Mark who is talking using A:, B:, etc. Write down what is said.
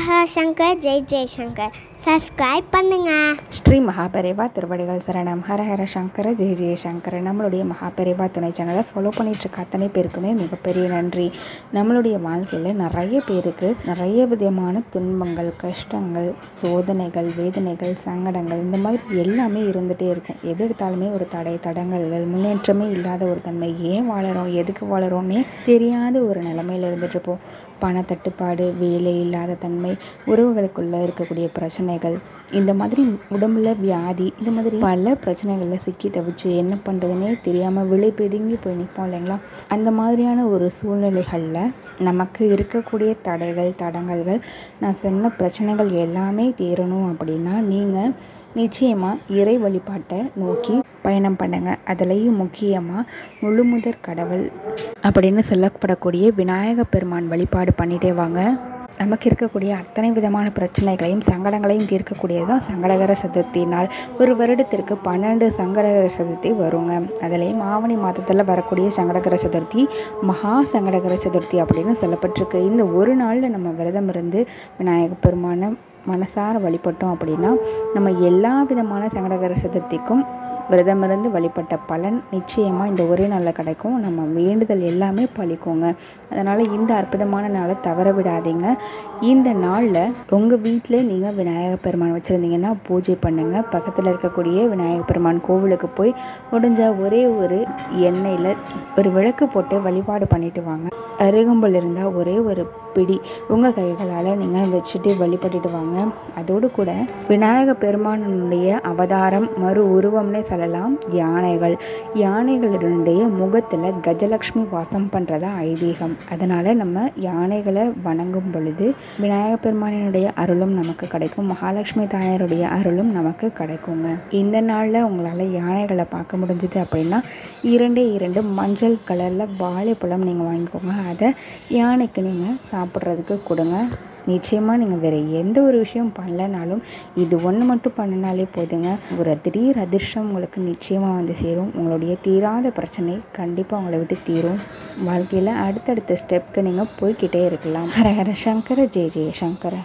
A: Hara Shankar Jai Jaishankar. Subscribe பண்ணுங்க.
B: ஸ்ரீ மகாபெரிவா திருவடிகள் சரணம். ஹர ஹர சங்கர ஜெய் ஜெய்சங்கர். நம்மளுடைய மகாபெரிவா துணை சேனலை ஃபாலோ பண்ணிட்டு இருக்க அத்தனை பேருக்குமே மிகப்பெரிய நன்றி. நம்மளுடைய வாழ்க்கையில் நிறைய பேருக்கு நிறைய விதமான துன்பங்கள், கஷ்டங்கள், சோதனைகள், வேதனைகள், சங்கடங்கள் இந்த மாதிரி எல்லாமே இருந்துகிட்டே இருக்கும். எது எடுத்தாலுமே ஒரு தடங்கல்கள், முன்னேற்றமே இல்லாத ஒரு தன்மை, ஏன் வாழறோம், எதுக்கு வாழறோன்னே தெரியாத ஒரு நிலைமையில் இருந்துட்டு இருப்போம். பணத்தட்டுப்பாடு, வேலை இல்லாத தன்மை, உறவுகளுக்குள்ளே இருக்கக்கூடிய பிரச்சனைகள், இந்த மாதிரி உடம்புல வியாதி, இந்த மாதிரி பல பிரச்சனைகளில் சிக்கி தவிச்சு என்ன பண்ணுறதுனே தெரியாமல் விலை பிதுங்கி போய் நிற்போம் இல்லைங்களா? அந்த மாதிரியான ஒரு சூழ்நிலைகளில் நமக்கு இருக்கக்கூடிய தடைகள், தடங்கல்கள், நான் சொன்ன பிரச்சனைகள் எல்லாமே தீரணும் அப்படின்னா நீங்கள் நிச்சயமாக இறை வழிபாட்டை நோக்கி பயணம் பண்ணுங்க. அதுலேயும் முக்கியமாக முழுமுதற் கடவுள் அப்படின்னு சொல்லப்படக்கூடிய விநாயக பெருமான் வழிபாடு பண்ணிட்டே வாங்க. நமக்கு இருக்கக்கூடிய அத்தனை விதமான பிரச்சனைகளையும் சங்கடங்களையும் தீர்க்கக்கூடியது தான் சங்கடகர சதுர்த்தி நாள். ஒரு வருடத்திற்கு 12 சங்கடகர சதுர்த்தி வருங்க. அதுலேயும் ஆவணி மாதத்தில் வரக்கூடிய சங்கடகர சதுர்த்தி மகா சங்கடகர சதுர்த்தி அப்படின்னு சொல்லப்பட்டிருக்கு. இந்த ஒரு நாளில் நம்ம விரதம் இருந்து விநாயக பெருமானை மனசார வழிபட்டோம் அப்படின்னா நம்ம எல்லா விதமான சங்கடகர சதுர்த்திக்கும் விரதமிருந்து வழிபட்ட பலன் நிச்சயமாக இந்த ஒரே நாளில் கிடைக்கும். நம்ம வேண்டுதல் எல்லாமே பழிக்குங்க. அதனால் இந்த அற்புதமான நாளை தவற விடாதீங்க. இந்த நாளில் உங்கள் வீட்டில் நீங்கள் விநாயகர் பெருமான் வச்சுருந்தீங்கன்னா பூஜை பண்ணுங்கள். பக்கத்தில் இருக்கக்கூடிய விநாயகர் பெருமான் கோவிலுக்கு போய் முடிஞ்ச ஒரே ஒரு எண்ணெயில் ஒரு விளக்கு போட்டு வழிபாடு பண்ணிட்டு வாங்க. அருகம்புல் இருந்தால் ஒரே ஒரு பிடி உங்கள் கைகளால் நீங்கள் வச்சுட்டு வழிபட்டுட்டு வாங்க. அதோடு கூட விநாயக பெருமானுடைய அவதாரம் மறு உருவம்னே சொல்லலாம் யானைகளுடைய முகத்தில் கஜலக்ஷ்மி வாசம் பண்ணுறதா ஐதீகம். அதனால் நம்ம யானைகளை வணங்கும் பொழுது விநாயக பெருமானினுடைய அருளும் நமக்கு கிடைக்கும், மகாலட்சுமி தாயாருடைய அருளும் நமக்கு கிடைக்குங்க. இந்த நாளில் உங்களால் யானைகளை பார்க்க முடிஞ்சுது அப்படின்னா 2 மஞ்சள் கலரில் வாழைப்பழம் நீங்கள் வாங்கிக்கோங்க. அதை யானைக்கு நீங்கள் சாப்பிட்றதுக்கு கொடுங்க. நிச்சயமாக நீங்கள் வேறு எந்த ஒரு விஷயம் பண்ணலனாலும் இது ஒன்று மட்டும் பண்ணினாலே போதுங்க. ஒரு திடீர் அதிர்ஷ்டம் உங்களுக்கு நிச்சயமாக வந்து சேரும். உங்களுடைய தீராத பிரச்சனை கண்டிப்பாக உங்களை விட்டு தீரும். வாழ்க்கையில் அடுத்தடுத்த ஸ்டெப்க்கு நீங்கள் போய்கிட்டே இருக்கலாம். ஹர ஹர சங்கர ஜெய ஜெய சங்கர.